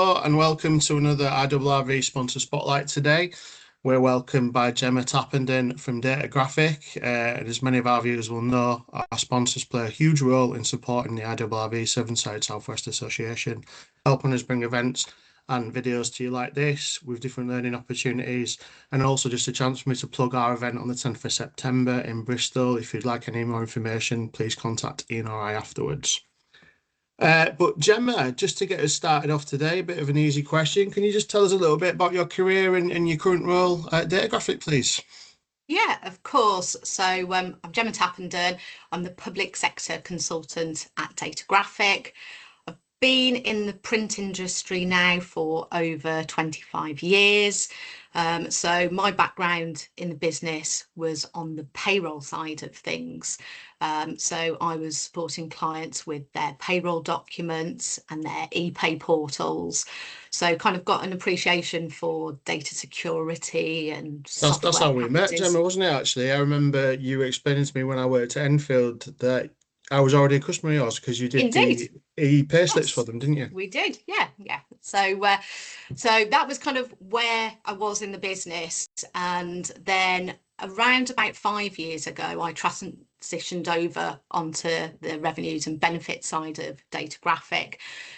And welcome to another IRRV Sponsor Spotlight today. We're welcomed by Gemma Tappenden from Datagraphic. And as many of our viewers will know, our sponsors play a huge role in supporting the IRRV Severnside Southwest Association, helping us bring events and videos to you like this with different learning opportunities, and also just a chance for me to plug our event on the 10th of September in Bristol. If you'd like any more information, please contact Ian or I afterwards. But Gemma, just to get us started off today, a bit of an easy question. Can you just tell us a little bit about your career and your current role at Datagraphic, please? Yeah, of course. So I'm Gemma Tappenden. I'm the public sector consultant at Datagraphic. I've been in the print industry now for over 25 years. So my background in the business was on the payroll side of things. So I was supporting clients with their payroll documents and their e-pay portals. So kind of got an appreciation for data security and That's software how we met, packages. Gemma, wasn't it, actually? I remember you explaining to me when I worked at Enfield that I was already a customer of yours because you did the Indeed. e-pay slips for Yes, them, didn't you? we did. Yeah. So that was kind of where I was in the business. And then around about 5 years ago, I transitioned over onto the revenues and benefits side of Datagraphic.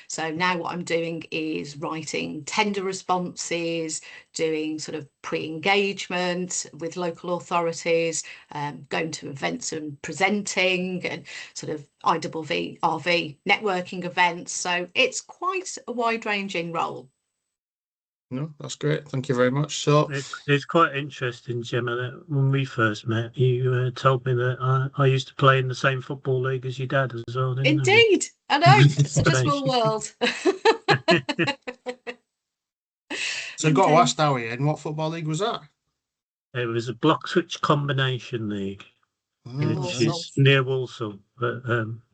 So now what I'm doing is writing tender responses, doing sort of pre-engagement with local authorities, going to events and presenting, and sort of IRRV networking events. So it's quite a wide-ranging role. No, that's great. Thank you very much. So, It's quite interesting, Gemma, that when we first met, you told me that I used to play in the same football league as your dad as well, didn't I? Indeed, I know, it's such a small world. so I've got to Indeed. ask now, Ian, what football league was that? It was a block switch combination league, which Awesome. is near Walsall, but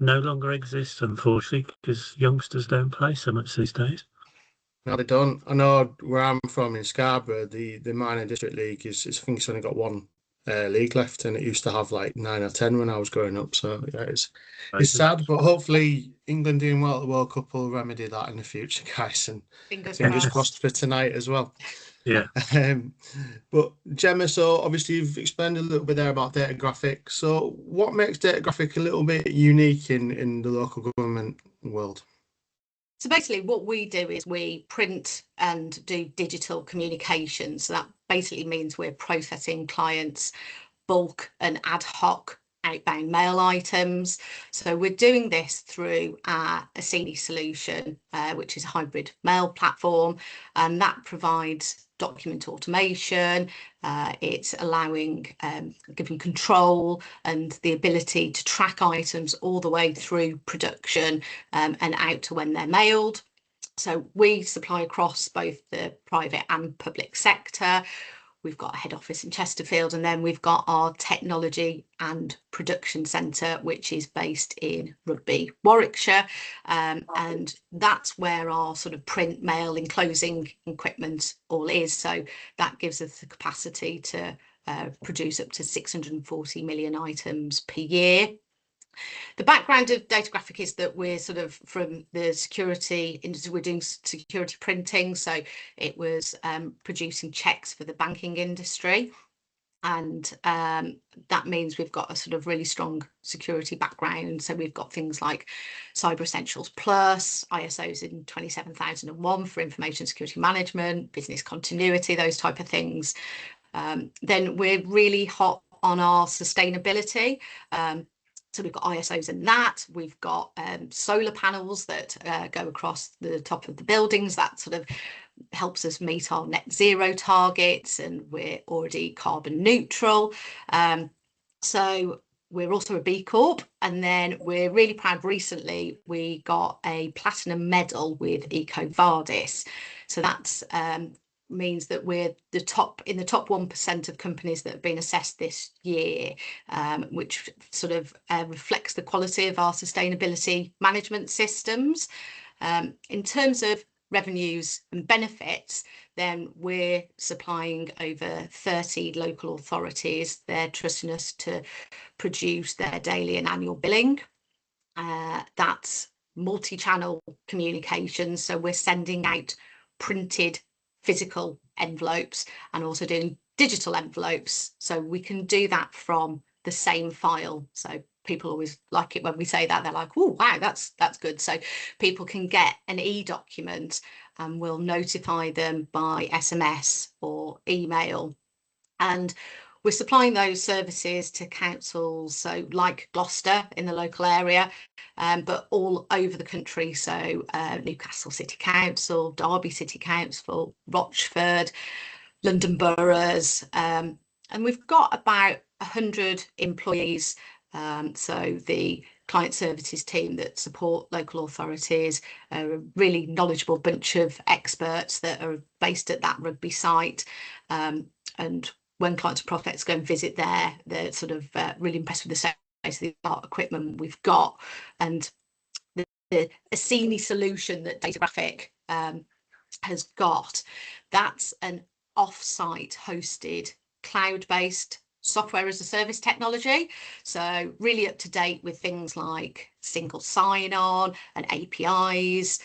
no longer exists, unfortunately, because youngsters don't play so much these days. No, they don't. I know where I'm from in Scarborough, the minor district league I think it's only got one league left, and it used to have like 9 or 10 when I was growing up. So yeah, it's sad, but hopefully England doing well at the World Cup will remedy that in the future, guys. And Fingers fingers crossed. crossed for tonight as well. Yeah. But Gemma, so obviously you've explained a little bit there about Datagraphic. So what makes Datagraphic a little bit unique in the local government world? So basically what we do is we print and do digital communications. So that basically means we're processing clients' bulk and ad hoc outbound mail items. So we're doing this through our Asini solution, which is a hybrid mail platform, and that provides document automation. It's allowing giving control and the ability to track items all the way through production and out to when they're mailed. So we supply across both the private and public sector. We've got a head office in Chesterfield, and then we've got our technology and production centre, which is based in Rugby, Warwickshire. And that's where our sort of print, mail, enclosing equipment all is. So that gives us the capacity to produce up to 640 million items per year. The background of Datagraphic is that we're sort of from the security industry, we're doing security printing. So it was producing checks for the banking industry. And that means we've got a sort of really strong security background. So we've got things like Cyber Essentials Plus, ISOs in 27001 for information security management, business continuity, those type of things. Then we're really hot on our sustainability. So we've got ISOs in that. We've got solar panels that go across the top of the buildings. That sort of helps us meet our net zero targets, and we're already carbon neutral. So we're also a B Corp, and then we're really proud. Recently, we got a platinum medal with EcoVadis. So that's means that we're in the top 1% of companies that have been assessed this year, which sort of reflects the quality of our sustainability management systems. In terms of revenues and benefits, then we're supplying over 30 local authorities. They're trusting us to produce their daily and annual billing. That's multi-channel communications. So we're sending out printed physical envelopes and also doing digital envelopes. So we can do that from the same file. So people always like it when we say that. They're like, oh, wow, that's good. So people can get an e-document and we'll notify them by SMS or email. And we're supplying those services to councils, so like Gloucester in the local area, but all over the country. So Newcastle City Council, Derby City Council, Rochford, London boroughs, and we've got about 100 employees. So the client services team that support local authorities are a really knowledgeable bunch of experts that are based at that rugby site. And when clients and prospects go and visit there, they're sort of really impressed with the state of the art equipment we've got, and the Assini solution that Datagraphic has got. That's an off-site hosted cloud-based software as a service technology, so really up to date with things like single sign-on and APIs.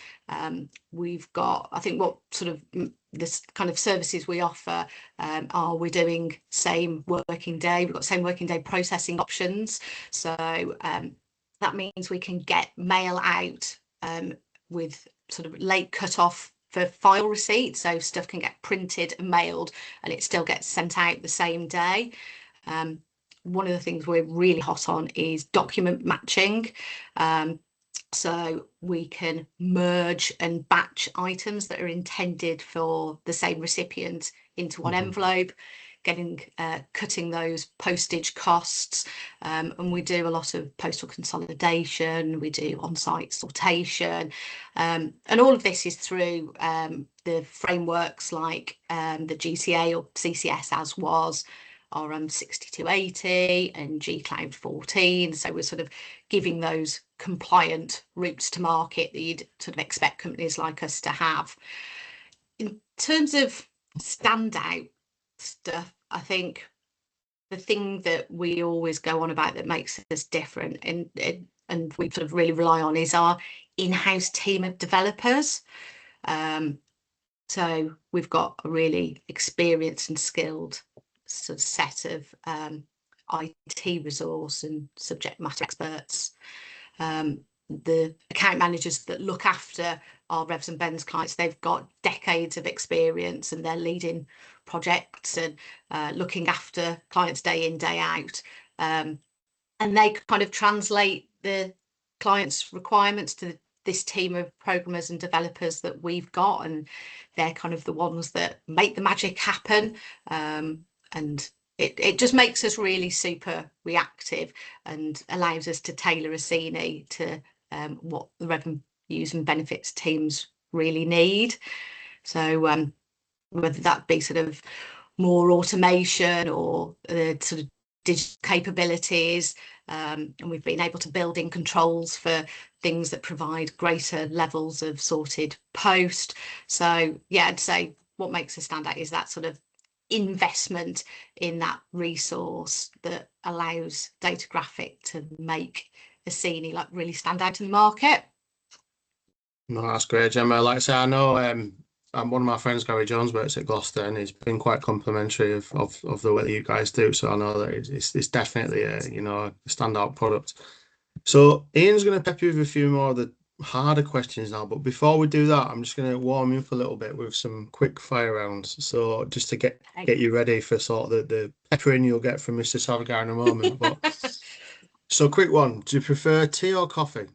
We've got, I think, what sort of this kind of services we offer are we're doing same working day. We've got same working day processing options, so that means we can get mail out with sort of late cut-off for file receipt, so stuff can get printed and mailed and it still gets sent out the same day. One of the things we're really hot on is document matching. So we can merge and batch items that are intended for the same recipient into one envelope, cutting those postage costs. And we do a lot of postal consolidation, we do on-site sortation, and all of this is through the frameworks like the GCA or CCS as was, RM 6280 and G-Cloud 14. So we're sort of giving those compliant routes to market that you'd sort of expect companies like us to have. In terms of standout stuff, I think the thing that we always go on about that makes us different and we sort of really rely on is our in-house team of developers. So we've got a really experienced and skilled sort of set of IT resource and subject matter experts. The account managers that look after our Revs and Bens clients, they've got decades of experience and they're leading projects and looking after clients day in, day out. And they kind of translate the client's requirements to this team of programmers and developers that we've got, and they're kind of the ones that make the magic happen. And it just makes us really super reactive and allows us to tailor Assini to what the revenues and benefits teams really need. So whether that be sort of more automation or sort of digital capabilities, and we've been able to build in controls for things that provide greater levels of sorted post. So yeah, I'd say what makes us stand out is that sort of investment in that resource that allows Datagraphic to make Assini like really stand out in the market. No, that's great, Gemma. Like I say, I know one of my friends, Gary Jones, works at Gloucester, and he's been quite complimentary of the work that you guys do. So I know that it's definitely a standout product. So Ian's going to pep you with a few more of the harder questions now, but before we do that, I'm just going to warm you up a little bit with some quick fire rounds. So just to get you ready for sort of the peppering you'll get from Mr. Salgar in a moment. But so quick one: do you prefer tea or coffee?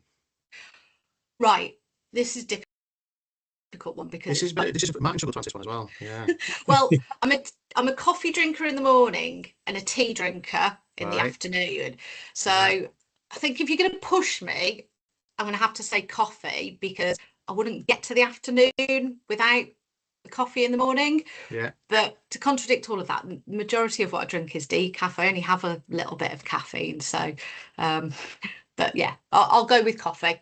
Right, this is difficult one because this is Martin struggled to answer this one as well. Yeah. Well, I'm a coffee drinker in the morning and a tea drinker in the afternoon. So I think if you're going to push me, I'm going to have to say coffee because I wouldn't get to the afternoon without the coffee in the morning. Yeah. But to contradict all of that, the majority of what I drink is decaf. I only have a little bit of caffeine. So, but yeah, I'll go with coffee.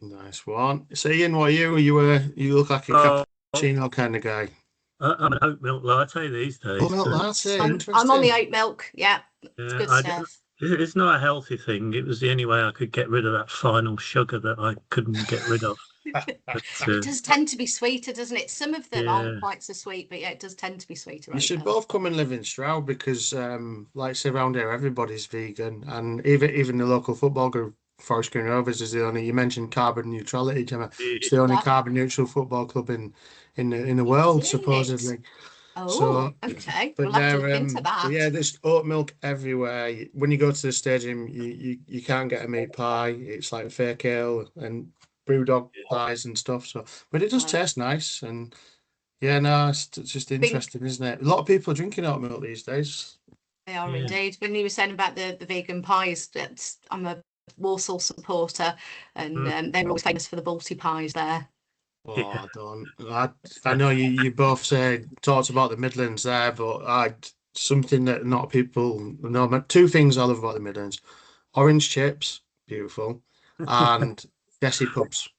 Nice one. So Ian, what are you? You look like a cappuccino kind of guy. I'm an oat milk latte these days. Oat milk latte, I'm on the oat milk. Yeah, it's good stuff. It's not a healthy thing. It was the only way I could get rid of that final sugar that I couldn't get rid of. But It does tend to be sweeter, doesn't it? Some of them yeah, aren't quite so sweet, but yeah, it does tend to be sweeter. You should Oatmeal. both come and live in Stroud because, like I say, around here everybody's vegan, and even the local football group, Forest Green Rovers, is the only. You mentioned carbon neutrality, Gemma. It's the only Yeah. carbon neutral football club in the world, Is it? supposedly. Oh, So, okay. but We'll have to they're look into but that. yeah, there's oat milk everywhere. When you go to the stadium, you can't get a meat pie. It's like fake ale and brewdog pies and stuff. So, but it does Right. taste nice, and yeah, no, it's just Think interesting, isn't it? A lot of people are drinking oat milk these days. they are yeah, indeed. When you were saying about the vegan pies, I'm a Walsall supporter, and mm, they were always famous for the Balti pies there. Oh, yeah. I don't. I know you both talked about the Midlands there, but something that not people know. Two things I love about the Midlands: orange chips, beautiful, and desi pubs.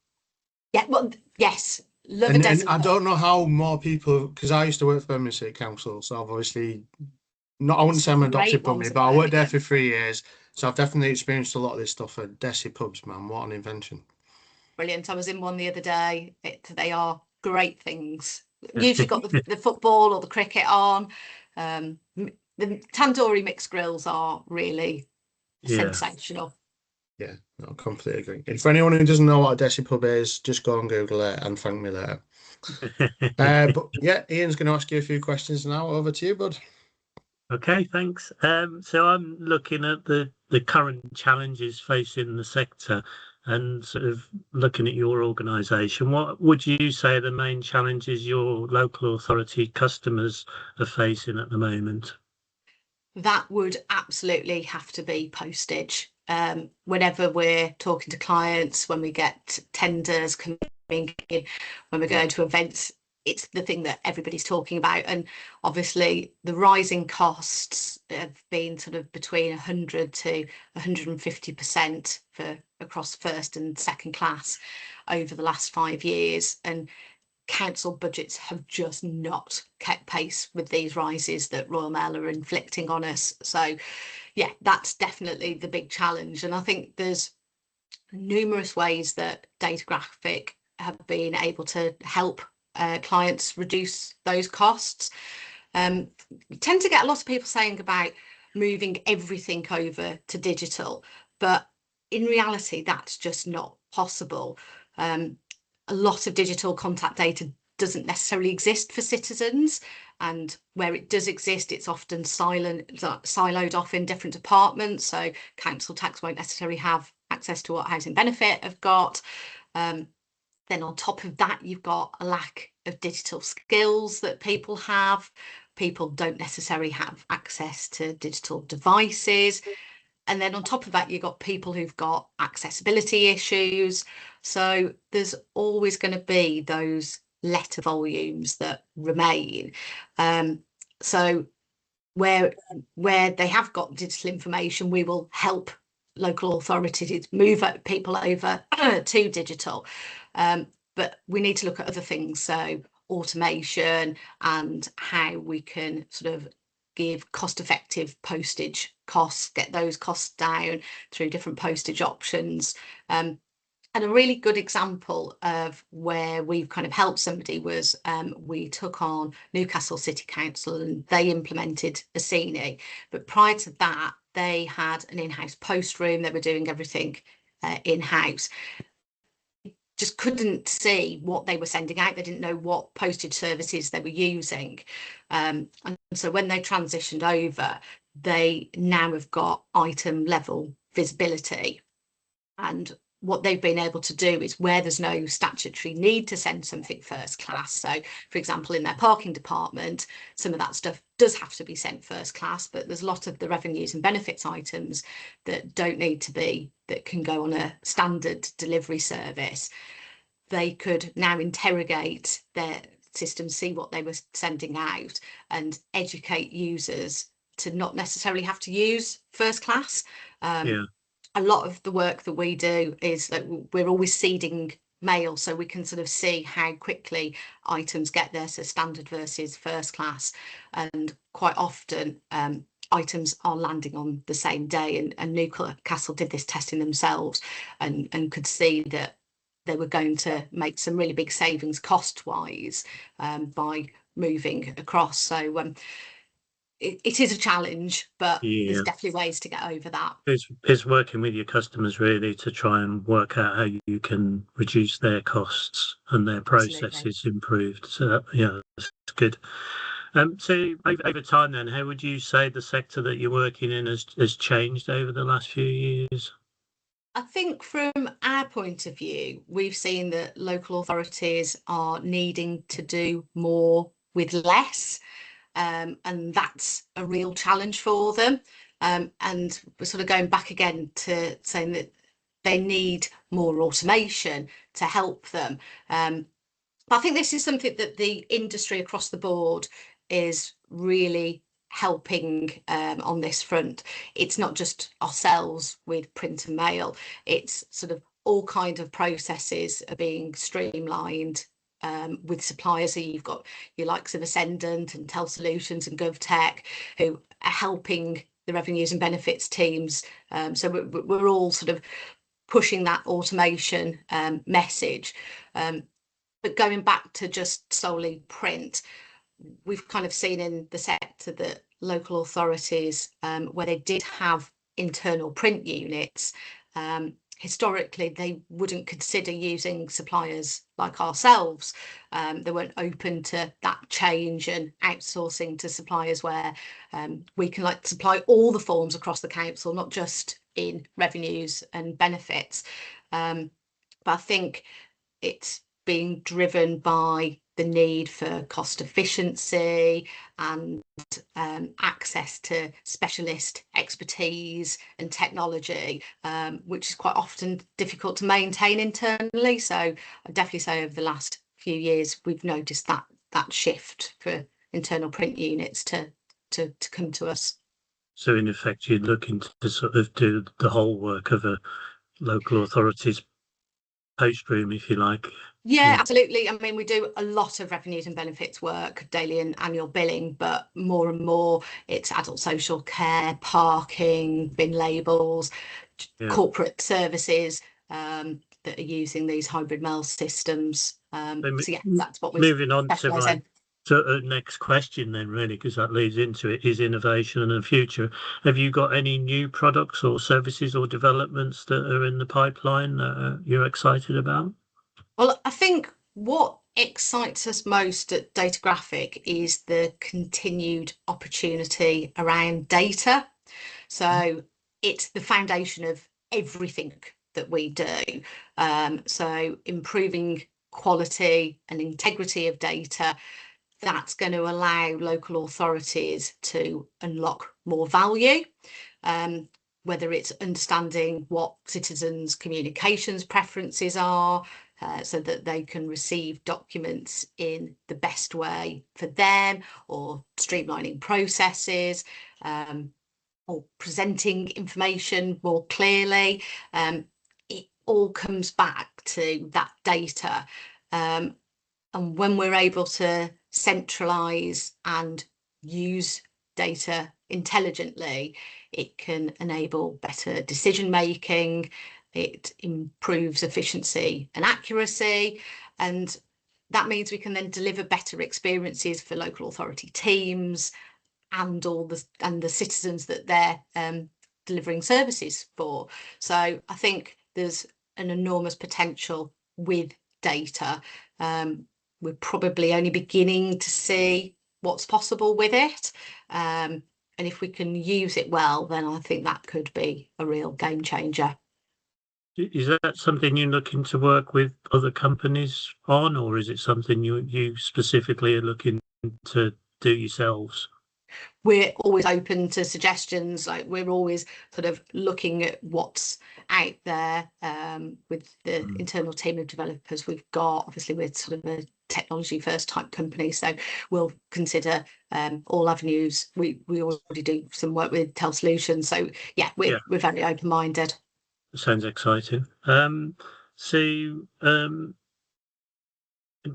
Yeah, well, yes, love a And desi I pub. don't know how more people, because I used to work for Birmingham City Council, so I've obviously not. I wouldn't say Some I'm adopted great Birmingham, ones at but I worked there Birmingham. for 3 years, so I've definitely experienced a lot of this stuff at desi pubs, man. What an invention! Brilliant. I was in one the other day. They are great things. Usually got the football or the cricket on. The tandoori mixed grills are really Yeah. sensational. Yeah, no, completely agree. And for anyone who doesn't know what a desi pub is, just go and Google it and thank me later. But yeah, Ian's going to ask you a few questions now. Over to you, bud. Okay, thanks. So I'm looking at the current challenges facing the sector and sort of looking at your organisation. What would you say are the main challenges your local authority customers are facing at the moment? That would absolutely have to be postage. Whenever we're talking to clients, when we get tenders coming in, when we're going to events, it's the thing that everybody's talking about. And obviously, the rising costs have been sort of between 100 to 150% for across first and second class over the last 5 years. And council budgets have just not kept pace with these rises that Royal Mail are inflicting on us. So, yeah, that's definitely the big challenge. And I think there's numerous ways that Datagraphic have been able to help clients reduce those costs. You tend to get a lot of people saying about moving everything over to digital, but in reality, that's just not possible. A lot of digital contact data doesn't necessarily exist for citizens, and where it does exist, it's often siloed off in different departments. So council tax won't necessarily have access to what housing benefit have got. Then on top of that, you've got a lack of digital skills that people have. People don't necessarily have access to digital devices. And then on top of that, you've got people who've got accessibility issues. So there's always going to be those letter volumes that remain. So where they have got digital information, we will help local authorities move people over to digital. But we need to look at other things, so automation and how we can sort of give cost-effective postage costs, get those costs down through different postage options. And a really good example of where we've kind of helped somebody was we took on Newcastle City Council and they implemented Asini. But prior to that, they had an in-house post room. They were doing everything in-house. Just couldn't see what they were sending out. They didn't know what postage services they were using. And so when they transitioned over, they now have got item level visibility. And what they've been able to do is where there's no statutory need to send something first class. So, for example, in their parking department, some of that stuff does have to be sent first class, but there's a lot of the revenues and benefits items that don't need to be, that can go on a standard delivery service. They could now interrogate their system, see what they were sending out, and educate users to not necessarily have to use first class. Yeah, A lot of the work that we do is that we're always seeding mail, so we can sort of see how quickly items get there, so standard versus first class. And quite often items are landing on the same day, and Newcastle did this testing themselves and could see that they were going to make some really big savings cost-wise by moving across. So it is a challenge, but there's definitely ways to get over that. It's working with your customers really to try and work out how you can reduce their costs and their processes improved. So that's good. So over time then, how would you say the sector that you're working in has changed over the last few years? I think from our point of view, we've seen that local authorities are needing to do more with less. And that's a real challenge for them. And we're sort of going back again to saying that they need more automation to help them. But I think this is something that the industry across the board is really helping on this front. It's not just ourselves with print and mail, it's sort of all kinds of processes are being streamlined with suppliers. So you've got your likes of Ascendant and Tel Solutions and GovTech who are helping the revenues and benefits teams. So we're all sort of pushing that automation message. But going back to just solely print, we've kind of seen in the sector that local authorities, where they did have internal print units, historically they wouldn't consider using suppliers like ourselves. They weren't open to that change and outsourcing to suppliers where we can supply all the forms across the council, not just in revenues and benefits. But I think it's being driven by the need for cost efficiency and access to specialist expertise and technology, which is quite often difficult to maintain internally. So I'd definitely say over the last few years we've noticed that shift for internal print units to come to us. So in effect, you're looking to sort of do the whole work of a local authority's post room, if you like. Yeah, absolutely. I mean, we do a lot of revenues and benefits work, daily and annual billing, but more and more it's adult social care, parking, bin labels, corporate services that are using these hybrid mail systems. So yeah, that's what we're moving on to the next question then, really, because that leads into it, is innovation and the future. Have you got any new products or services or developments that are in the pipeline that you're excited about? Well, I think what excites us most at Datagraphic is the continued opportunity around data. So it's the foundation of everything that we do. So improving quality and integrity of data, that's going to allow local authorities to unlock more value. Whether it's understanding what citizens' communications preferences are, so that they can receive documents in the best way for them, or streamlining processes, or presenting information more clearly. It all comes back to that data. And when we're able to centralise and use data intelligently, it can enable better decision making. It improves efficiency and accuracy, and that means we can then deliver better experiences for local authority teams and the citizens that they're delivering services for. So I think there's an enormous potential with data. We're probably only beginning to see what's possible with it. And if we can use it well, then I think that could be a real game changer. Is that something you're looking to work with other companies on, or is it something you specifically are looking to do yourselves? We're always open to suggestions. Like, we're always sort of looking at what's out there with the internal team of developers we've got. Obviously, we're sort of a technology first type company, so we'll consider all avenues. We already do some work with Tel Solutions, so yeah, we're very open minded. Sounds exciting. So in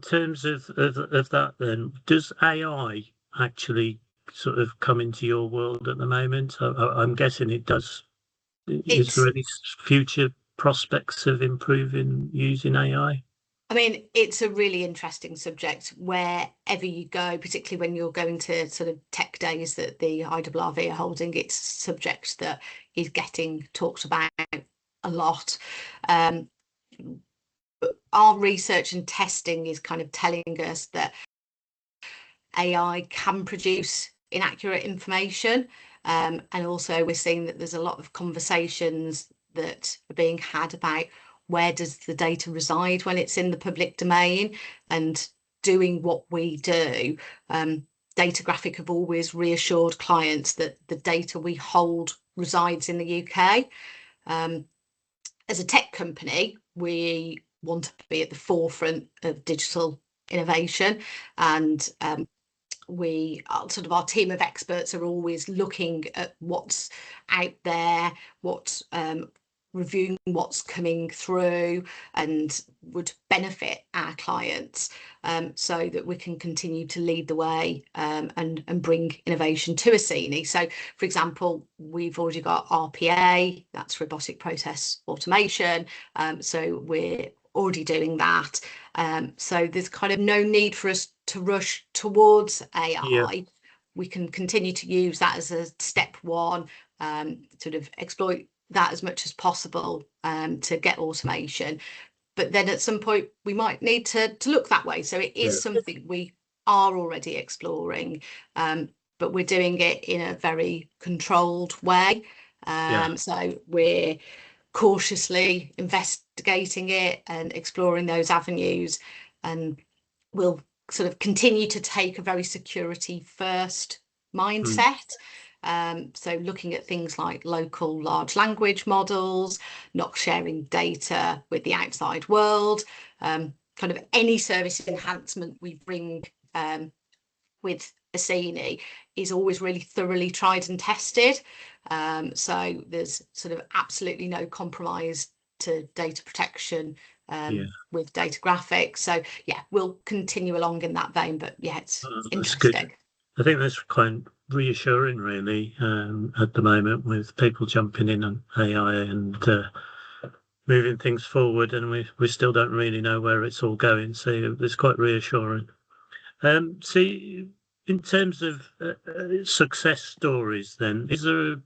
terms of that, then, does AI actually sort of come into your world at the moment? I'm guessing it does. Is It's, there any future prospects of improving using AI? I mean, it's a really interesting subject wherever you go, particularly when you're going to sort of tech days that the IRRV are holding. It's a subject that is getting talked about a lot. Our research and testing is kind of telling us that AI can produce inaccurate information. And also we're seeing that there's a lot of conversations that are being had about where does the data reside when it's in the public domain, and doing what we do. Datagraphic have always reassured clients that the data we hold resides in the UK. As a tech company, we want to be at the forefront of digital innovation, and we are sort of, our team of experts are always looking at what's out there, what's reviewing what's coming through and would benefit our clients, so that we can continue to lead the way, and bring innovation to Assini. So, for example, we've already got RPA, that's robotic process automation, so we're already doing that. So there's kind of no need for us to rush towards AI. Yeah. We can continue to use that as a step one, sort of exploit that as much as possible, to get automation. But then at some point we might need to look that way. So it is something we are already exploring, but we're doing it in a very controlled way. So we're cautiously investigating it and exploring those avenues, and we'll sort of continue to take a very security first mindset. So looking at things like local large language models, not sharing data with the outside world, kind of any service enhancement we bring with Assini is always really thoroughly tried and tested. So there's sort of absolutely no compromise to data protection with Datagraphic. So yeah, we'll continue along in that vein, but yeah, it's interesting. Good. I think that's quite reassuring, really, at the moment, with people jumping in on AI and moving things forward, and we still don't really know where it's all going. So it's quite reassuring. So in terms of success stories, then, is there a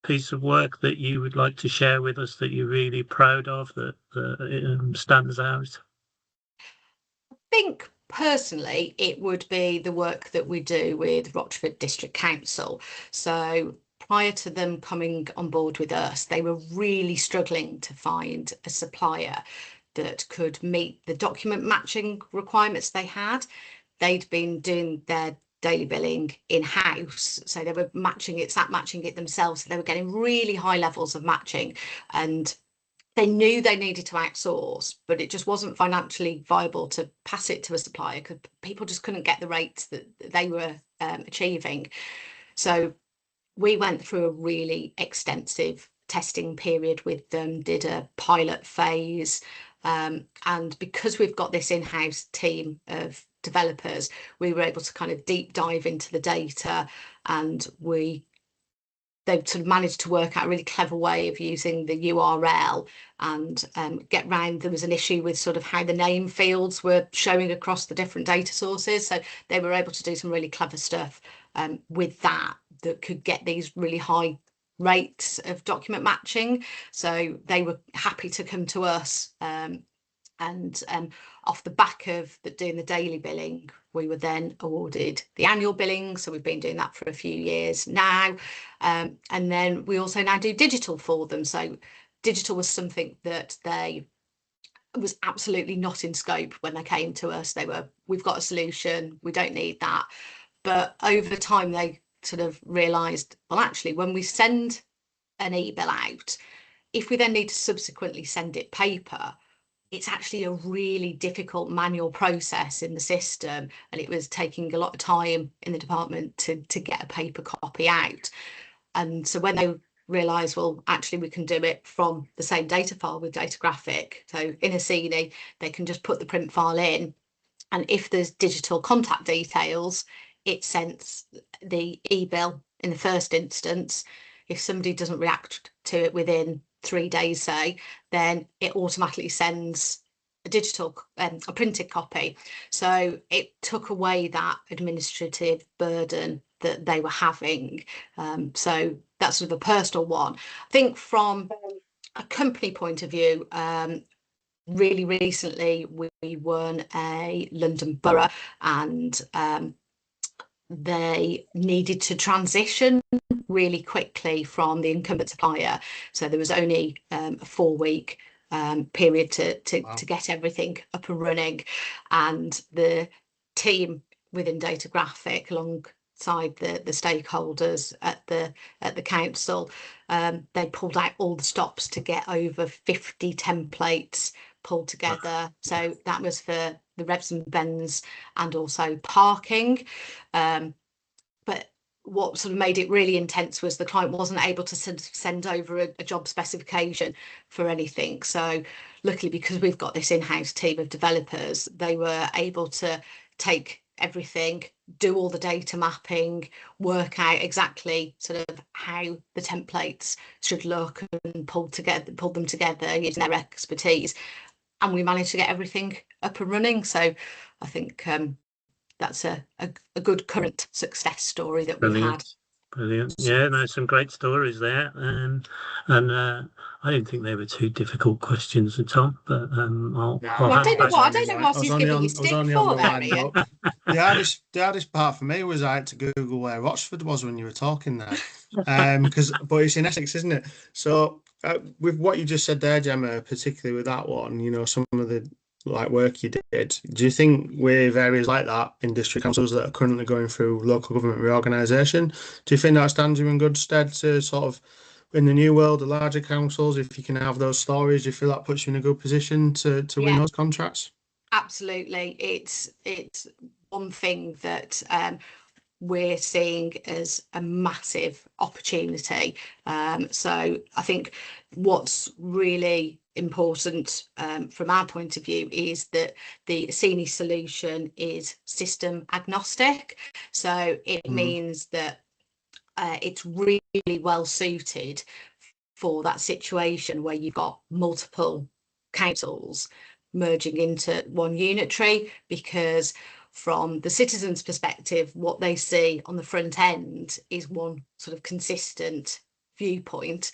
piece of work that you would like to share with us that you're really proud of, that stands out? I think personally it would be the work that we do with Rochford District Council. So prior to them coming on board with us, they were really struggling to find a supplier that could meet the document matching requirements they had. They'd been doing their daily billing in-house, so they were matching it themselves. So they were getting really high levels of matching, and they knew they needed to outsource, but it just wasn't financially viable to pass it to a supplier because people just couldn't get the rates that they were achieving. So we went through a really extensive testing period with them, did a pilot phase, and because we've got this in-house team of developers, we were able to kind of deep dive into the data, and they've sort of managed to work out a really clever way of using the URL and get round. There was an issue with sort of how the name fields were showing across the different data sources. So they were able to do some really clever stuff with that could get these really high rates of document matching. So they were happy to come to us, and off the back of doing the daily billing, we were then awarded the annual billing. So we've been doing that for a few years now. And then we also now do digital for them. So digital was something that was absolutely not in scope when they came to us. We've got a solution, we don't need that. But over time, they sort of realised, well, actually, when we send an e-bill out, if we then need to subsequently send it paper, it's actually a really difficult manual process in the system, and it was taking a lot of time in the department to get a paper copy out. And so when they realised, well, actually we can do it from the same data file with Datagraphic, so in Assini they can just put the print file in, and if there's digital contact details, it sends the e-bill in the first instance. If somebody doesn't react to it within 3 days, say, then it automatically sends a printed copy. So it took away that administrative burden that they were having. So that's sort of a personal one. I think from a company point of view, really recently we won a London borough, and they needed to transition really quickly from the incumbent supplier. So there was only a 4-week period to get everything up and running, and the team within Datagraphic, alongside the stakeholders at the council, they pulled out all the stops to get over 50 templates pulled together. So that was for the revs and bends and also parking. But what sort of made it really intense was the client wasn't able to send over a job specification for anything. So luckily, because we've got this in-house team of developers, they were able to take everything, do all the data mapping, work out exactly sort of how the templates should look, and pull them together using their expertise. And we managed to get everything up and running. So I think that's a good current success story that we've had. Brilliant. Yeah, no, some great stories there. And I didn't think they were too difficult questions, Tom, but I don't know what he's giving you stick for there. The hardest part for me was I had to Google where Rochford was when you were talking there. But it's in Essex, isn't it? So with what you just said there, Gemma, particularly with that one, you know, some of the work you did, do you think with areas like that in district councils that are currently going through local government reorganisation, do you think that stands you in good stead to sort of, in the new world, the larger councils, if you can have those stories, do you feel that puts you in a good position to win those contracts? Absolutely. It's one thing that we're seeing as a massive opportunity. So I think what's really important from our point of view is that the Sini solution is system agnostic. So it means that it's really well suited for that situation where you've got multiple councils merging into one unitary, because from the citizen's perspective, what they see on the front end is one sort of consistent viewpoint.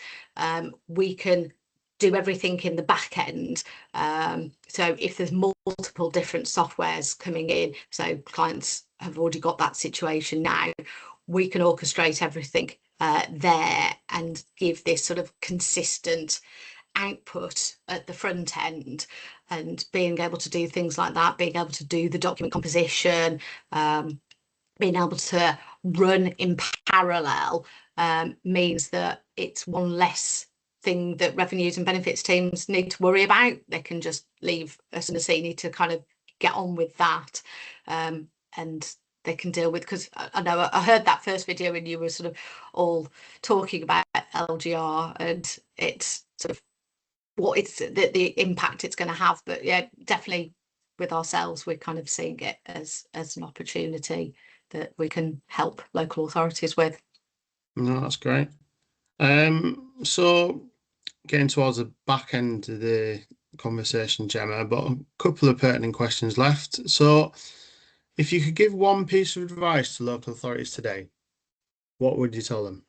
We can do everything in the back end. So if there's multiple different softwares coming in, so clients have already got that situation now, we can orchestrate everything there and give this sort of consistent output at the front end. And being able to do things like that, being able to do the document composition, being able to run in parallel, means that it's one less thing that revenues and benefits teams need to worry about. They can just leave us and a Sini to kind of get on with that, and they can deal with, because I know I heard that first video and you were sort of all talking about LGR and it's sort of what it's the impact it's going to have. But yeah, definitely with ourselves, we're kind of seeing it as an opportunity that we can help local authorities with. No, that's great. So getting towards the back end of the conversation, Gemma, but a couple of pertinent questions left. So if you could give one piece of advice to local authorities today, what would you tell them?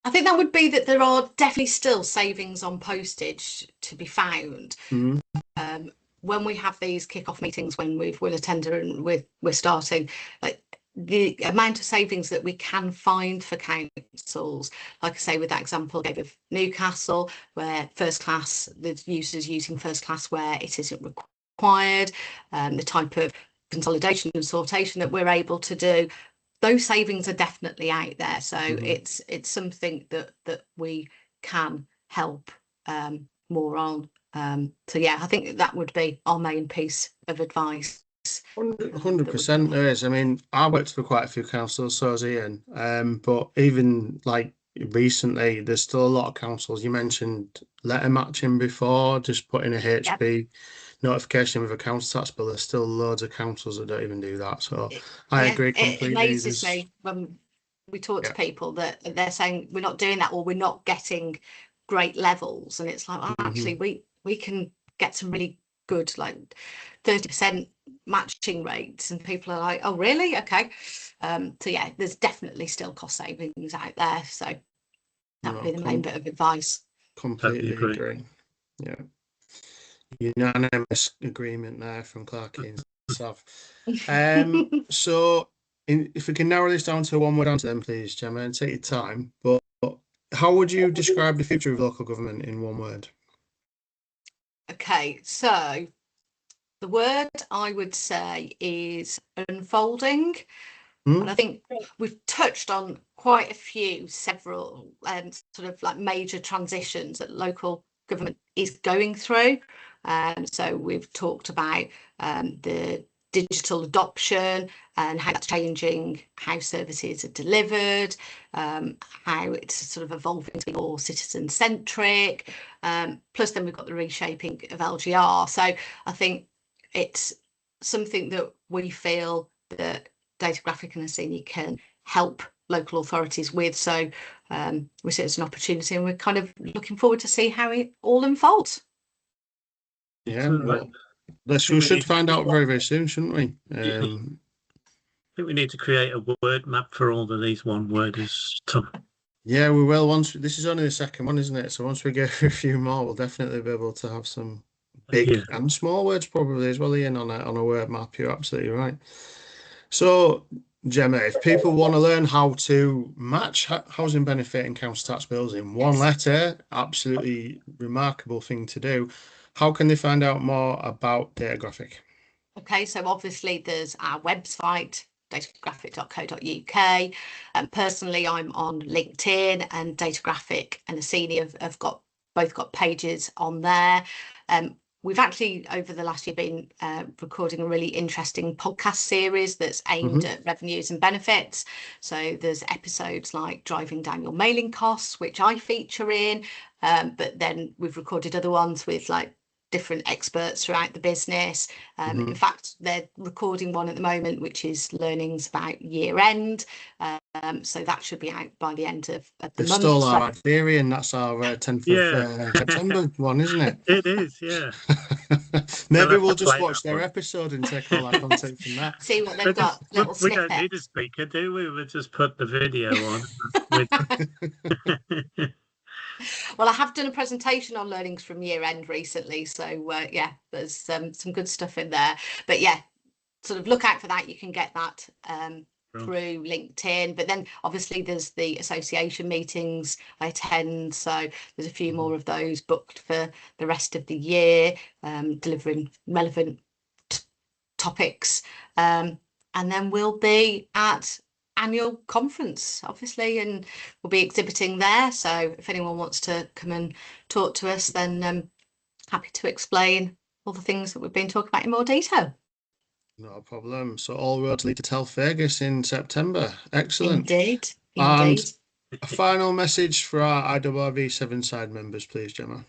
I think that would be that there are definitely still savings on postage to be found. When we have these kick-off meetings, when we'll attend and we're starting, like the amount of savings that we can find for councils, like I say, with that example I gave of Newcastle, where first class, the users using first class where it isn't required, the type of consolidation and sortation that we're able to do, those savings are definitely out there. So it's something that we can help more on. So yeah, I think that would be our main piece of advice. 100% there is. I mean, I worked for quite a few councils, so has Ian. But even like recently, there's still a lot of councils. You mentioned letter matching before, just putting a HP notification with a council tax bill, there's still loads of councils that don't even do that. So It- I yeah, agree it completely. amazes me when we talk to Yeah. people that they're saying we're not doing that, or we're not getting great levels, and it's like, oh, actually we can get some really good, like 30% matching rates, and people are like, oh really? Okay. So yeah, there's definitely still cost savings out there, so that would be the main bit of advice. Completely Totally agree. Yeah, unanimous agreement there from Clarky and Sav. So if we can narrow this down to one word answer then, please, Gemma, and take your time. But how would you describe the future of local government in one word? Okay, so the word I would say is unfolding. And I think we've touched on quite a few, several sort of like major transitions that local government is going through. So we've talked about the digital adoption and how that's changing how services are delivered, how it's sort of evolving to be more citizen centric. Plus then we've got the reshaping of LGR. So I think it's something that we feel that Datagraphic and Asini can help local authorities with. So we see it as an opportunity, and we're kind of looking forward to see how it all unfolds. Yeah, well, we should find out very, very soon, shouldn't we? I think we need to create a word map for all of these one-worders, Tom. Yeah, we will. This is only the second one, isn't it? So once we get a few more, we'll definitely be able to have some big and small words probably as well, Ian, on a word map. You're absolutely right. So, Gemma, if people want to learn how to match housing benefit and council tax bills in one letter, absolutely remarkable thing to do. How can they find out more about Datagraphic? Okay, so obviously there's our website, datagraphic.co.uk. Personally, I'm on LinkedIn, and Datagraphic and Asini have both got pages on there. We've actually, over the last year, been recording a really interesting podcast series that's aimed at revenues and benefits. So there's episodes like driving down your mailing costs, which I feature in, but then we've recorded other ones with like different experts throughout the business. In fact, they're recording one at the moment, which is learnings about year end. So that should be out by the end of the month. Stole our theory, and that's our 10th of September one, isn't it? It is, yeah. Maybe we'll just watch their episode and take all our content from that. See what they've got. Little we don't need a speaker, do we? We'll just put the video on. Well, I have done a presentation on learnings from year end recently, so yeah, there's some good stuff in there. But yeah, sort of look out for that. You can get that through LinkedIn, but then obviously there's the association meetings I attend, so there's a few more of those booked for the rest of the year, delivering relevant topics, and then we'll be at annual conference obviously, and we'll be exhibiting there, so if anyone wants to come and talk to us, then happy to explain all the things that we've been talking about in more detail. Not a problem. So all roads lead to Telfergus in September. Excellent. Indeed. And a final message for our IRRV Severnside members, please, Gemma.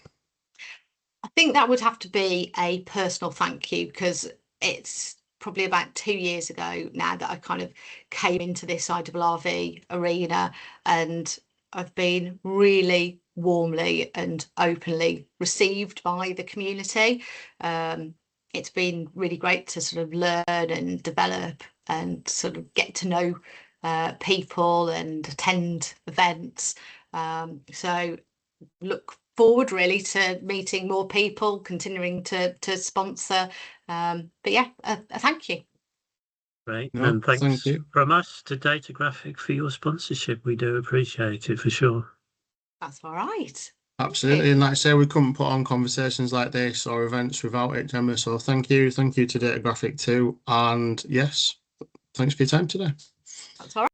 I think that would have to be a personal thank you, because it's probably about 2 years ago now that I kind of came into this IRRV arena, and I've been really warmly and openly received by the community. It's been really great to sort of learn and develop and sort of get to know people and attend events. So look forward really to meeting more people, continuing to sponsor. But yeah, a thank you. Great. And thanks from us to Datagraphic for your sponsorship. We do appreciate it for sure. That's all right. Absolutely. And like I say, we couldn't put on conversations like this or events without it, Gemma. So thank you. Thank you to Datagraphic too. And yes, thanks for your time today. That's all right.